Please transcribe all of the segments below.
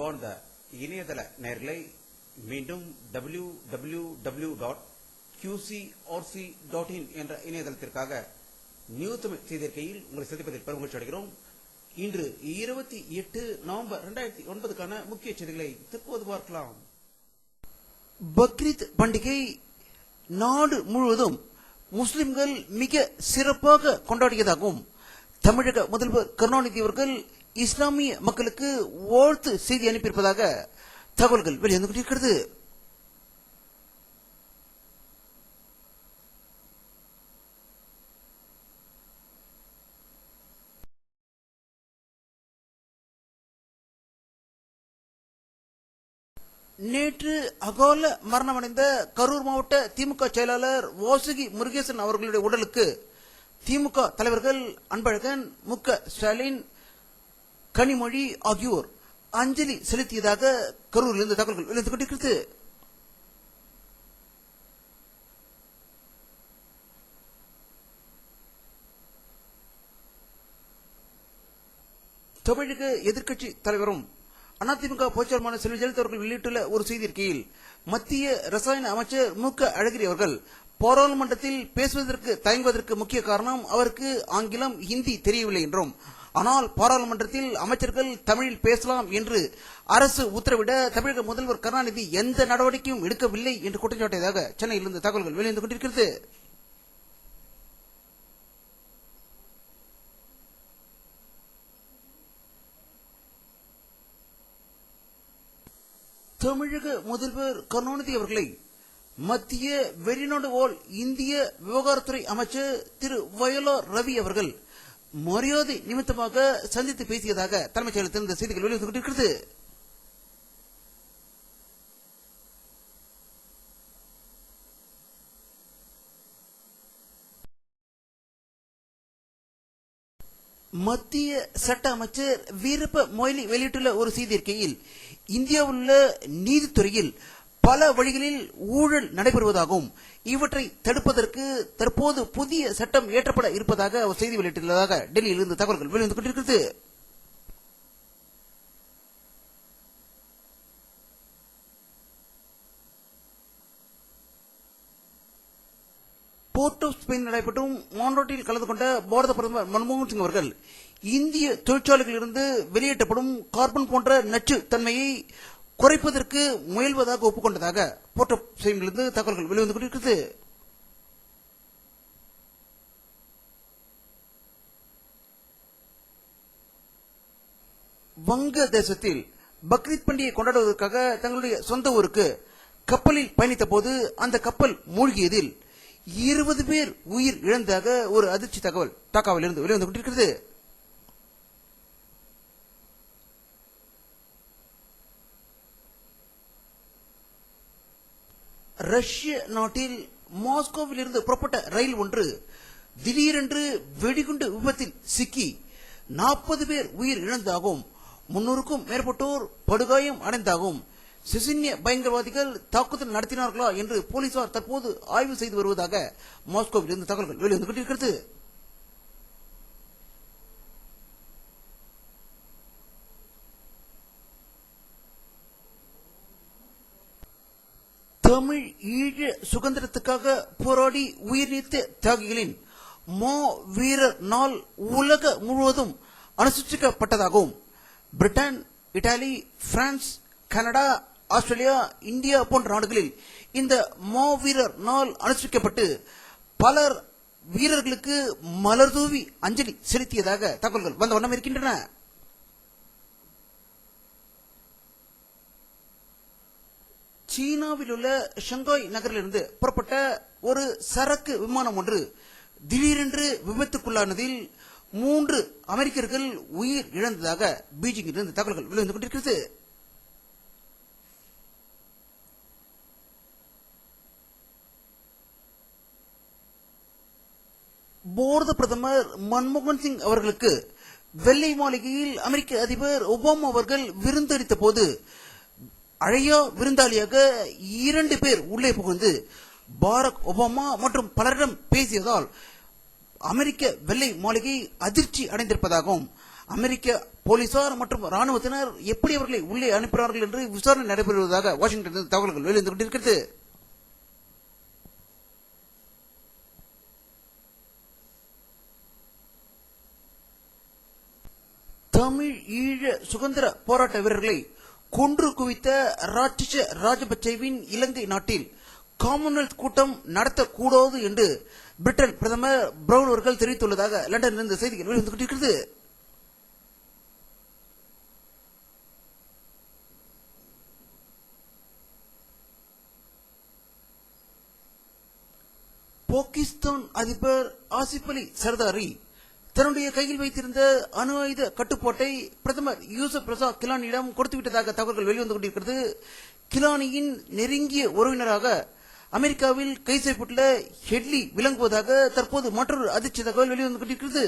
அன்பார்ந்த இணையதள நேயர்களை மீண்டும் www.qcrc.in என்ற இணையதளத்திற்காக நியூ தமிழ் செய்திருக்கையில் உங்களை சந்திப்பதில் பெருமகிழ்ச்சி அடைகிறோம். இன்று 28 நவம்பர் 2009 முக்கிய செய்திகளை தற்போது பார்க்கலாம். பக்ரீத் பண்டிகை நாடு முழுவதும் முஸ்லிம்கள் மிக சிறப்பாக கொண்டாடியதாகவும் தமிழக முதல்வர் கருணாநிதி அவர்கள் இஸ்லாமிய மக்களுக்கு வாழ்த்து செய்தி அனுப்பியிருப்பதாக தகவல்கள் வெளிவந்து கொண்டிருக்கிறது. நேற்று அகால மரணமடைந்த கரூர் மாவட்ட திமுக செயலாளர் வாசுகி முருகேசன் அவர்களுடைய உடலுக்கு திமுக தலைவர்கள் அன்பழகன், மு.க. ஸ்டாலின், கனிமொழி ஆகியோர் அஞ்சலி செலுத்தியதாக கரூரிலிருந்து தகவல்கள் வெளிவந்து கொண்டிருக்கிறது. தமிழக எதிர்க்கட்சி தலைவரும் அதிமுக பொதுச்செயலாளர் செல்வி ஜெயலலிதா அவர்கள் வெளியிட்டுள்ள ஒரு செய்தியிருக்கையில், மத்திய ரசாயன அமைச்சர் மு.க. அழகிரி அவர்கள் பாராளுமன்றத்தில் பேசுவதற்கு தயங்குவதற்கு முக்கிய காரணம் அவருக்கு ஆங்கிலம், ஹிந்தி தெரியவில்லை என்றும், ஆனால் பாராளுமன்றத்தில் அமைச்சர்கள் தமிழில் பேசலாம் என்று அரசு உத்தரவிட தமிழக முதல்வர் கருணாநிதி எந்த நடவடிக்கையும் எடுக்கவில்லை என்று குற்றம் சாட்டியதாக சென்னையிலிருந்து தகவல்கள் வெளிவந்து கொண்டிருக்கிறது. தமிழக முதல்வர் கருணாநிதி அவர்களை மத்திய வெளிநாடு வாழ் இந்திய விவகாரத்துறை அமைச்சர் திரு வயலார் ரவி அவர்கள் மரியாதை நிமித்தமாக சந்தித்து பேசியதாக தலைமைச் செயலகத்தில் இந்த செய்திகள் வெளிவந்து கொண்டிருக்கிறது. மத்திய சட்ட அமைச்சர் வீரப்ப மொய்லி வெளியிட்டுள்ள ஒரு செய்தியிருக்கையில், இந்தியாவில் உள்ள நீதித்துறையில் பல வழிகளில் ஊழல் நடைபெறுவதாகவும் இவற்றை தடுப்பதற்கு தற்போது புதிய சட்டம் இயற்றப்பட இருப்பதாக அவர் செய்தி வெளியிட்டுள்ளதாக டெல்லியிலிருந்து தகவல்கள் வெளிவந்து கொண்டிருக்கிறது. போர்ட் ஆஃப் ஸ்பெயின் நடைபெற்றும் மாநாட்டில் கலந்து கொண்ட பாரத பிரதமர் மன்மோகன் சிங் அவர்கள் இந்திய தொழிற்சாலைகளிலிருந்து வெளியேற்றப்படும் கார்பன் போன்ற நச்சு தன்மையை குறைப்பதற்கு முயல்வதாக ஒப்புக்கொண்டதாக போர்ட் ஆஃப் ஸ்பெயினிலிருந்து தகவல்கள் வெளிவந்து கொண்டிருக்கிறது. வங்கதேசத்தில் பக்ரீத் பண்டிகையை கொண்டாடுவதற்காக தங்களுடைய சொந்த ஊருக்கு கப்பலில் பயணித்த போது அந்த கப்பல் மூழ்கியதில் 20 பேர் உயிர் இழந்ததாக ஒரு அதிர்ச்சி தகவல் டாக்காவிலிருந்து வெளிவந்து கொண்டிருக்கிறது. ரஷ்ய நாட்டில் மாஸ்கோவில் இருந்து புறப்பட்ட ரயில் ஒன்று திடீரென்று வெடிகுண்டு விபத்தில் சிக்கி 40 பேர் உயிர் இழந்ததாகவும் 300க்கும் மேற்பட்டோர் படுகாயம் அடைந்ததாகவும் செசின்ய பயங்கரவாதிகள் தாக்குதல் நடத்தினார்களா என்று போலீசார் தற்போது ஆய்வு செய்து வருவதாக மாஸ்கோவில் இருந்து தகவல்கள் வெளிவந்து கொண்டிருக்கிறது. தமிழ் ஈழ சுதந்திரத்துக்காக போராடி உயிர்நீத்த தியாகிகளின் மா வீரர் நாள் உலக முழுவதும் அனுசரிக்கப்பட்டதாகவும் Britain, Italy, France, Canada, Australia, India போன்ற நாடுகளில் இந்த மாவீரர் நாள் அனுசரிக்கப்பட்டு பலர் வீரர்களுக்கு மலர்தூவி அஞ்சலி செலுத்தியதாக தகவல்கள் வந்த வண்ணம் இருக்கின்றன. சீனாவில் உள்ள ஷங்காய் நகரிலிருந்து புறப்பட்ட ஒரு சரக்கு விமானம் ஒன்று திடீரென்று விபத்துக்குள்ளானதில் 3 அமெரிக்கர்கள் உயிர் இழந்ததாக பீஜிங்கில் இருந்து தகவல்கள் வெளிவந்து கொண்டிருக்கிறது. பாரத பிரதமர் மன்மோகன் சிங் அவர்களுக்கு வெள்ளை மாளிகையில் அமெரிக்க அதிபர் ஒபாமா அவர்கள் விருந்தளித்த போது அழையா விருந்தாளியாக 2 பேர் உள்ளே புகுந்து பாரக் ஒபாமா மற்றும் பலரிடம் பேசியதால் அமெரிக்க வெள்ளை மாளிகை அதிர்ச்சி அடைந்திருப்பதாகவும் அமெரிக்க போலீசார் மற்றும் ராணுவத்தினர் எப்படி அவர்களை உள்ளே அனுப்பினார்கள் என்று விசாரணை நடைபெறுவதாக வாஷிங்டன் தகவல்கள் வெளிவந்து கொண்டிருக்கிறது. தமிழ் ஈழ சுதந்திர போராட்ட வீரர்களை கொன்று குவித்த ராட்சச ராஜபக்சேவின் இலங்கை நாட்டில் காமன்வெல்த் கூட்டம் நடத்தக்கூடாது என்று பிரிட்டன் பிரதமர் பிரவுன் அவர்கள் தெரிவித்துள்ளதாக லண்டனிலிருந்து செய்திகள் வெளிவந்து கொண்டிருக்கிறது. பாகிஸ்தான் அதிபர் ஆசிப் அலி சர்தாரி தன்னுடைய கையில் வைத்திருந்த அணு ஆயுத கட்டுப்பாட்டை பிரதமர் யூசுப் ரசா கிலானியிடம் கொடுத்துவிட்டதாக தகவல்கள் வெளிவந்து கொண்டிருக்கிறது. கிலானியின் நெருங்கிய உறவினராக அமெரிக்காவில் கைது செய்யப்பட்டுள்ள ஹெட்லி விளங்குவதாக தற்போது மற்றொரு அதிர்ச்சி தகவல் வெளிவந்து கொண்டிருக்கிறது.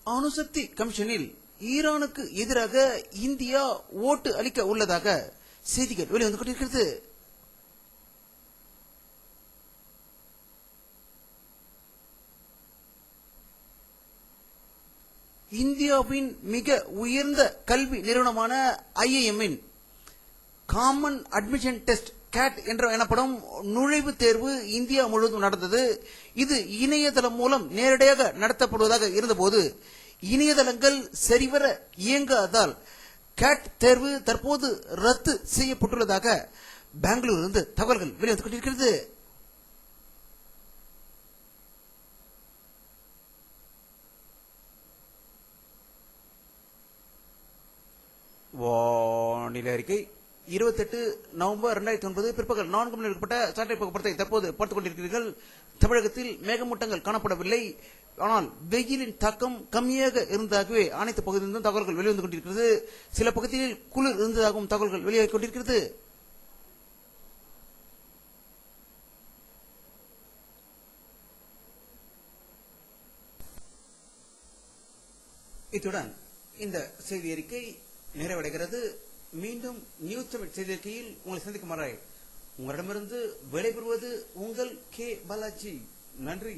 அணுசக்தி கமிஷனில் ஈரானுக்கு எதிராக இந்தியா ஓட்டு அளிக்க உள்ளதாக செய்திகள் வெளிவந்து கொண்டிருக்கிறது. இந்தியாவின் மிக உயர்ந்த கல்வி நிறுவனமான IIM-இன் காமன் அட்மிஷன் டெஸ்ட் கேட் எனப்படும் நுழைவுத் தேர்வு இந்தியா முழுவதும் நடந்தது. இது இணையதளம் மூலம் நேரடியாக நடத்தப்படுவதாக இருந்தபோது இணையதளங்கள் சரிவர இயங்காததால் கேட் தேர்வு தற்போது ரத்து செய்யப்பட்டுள்ளதாக பெங்களூரிலிருந்து தகவல்கள் வெளிவந்து கொண்டிருக்கிறது. வானிலை அறிக்கை 28 நவம்பர் 2009 பிற்பகல் 4 மணி ஏற்பட்ட சாட்டை போக்குவரத்தை தற்போது பார்த்துக் கொண்டிருக்கிறீர்கள். தமிழகத்தில் மேகமூட்டங்கள் காணப்படவில்லை. ஆனால் வெயிலின் தாக்கம் கம்மியாக இருந்ததாகவே அனைத்து பகுதியிலிருந்தும் தகவல்கள் வெளிவந்து கொண்டிருக்கிறது. சில பகுதிகளில் குளிர் இருந்ததாகவும் தகவல்கள் வெளியாகிக் கொண்டிருக்கிறது. இத்துடன் இந்த செய்தி அறிக்கை நிறைவடைகிறது. மீண்டும் நியூஸ் தமிழ் செய்தி அறிக்கையில் உங்களை சந்திக்கும் வரை உங்களிடமிருந்து விடைபெறுவது உங்கள் கே பாலாஜி. நன்றி.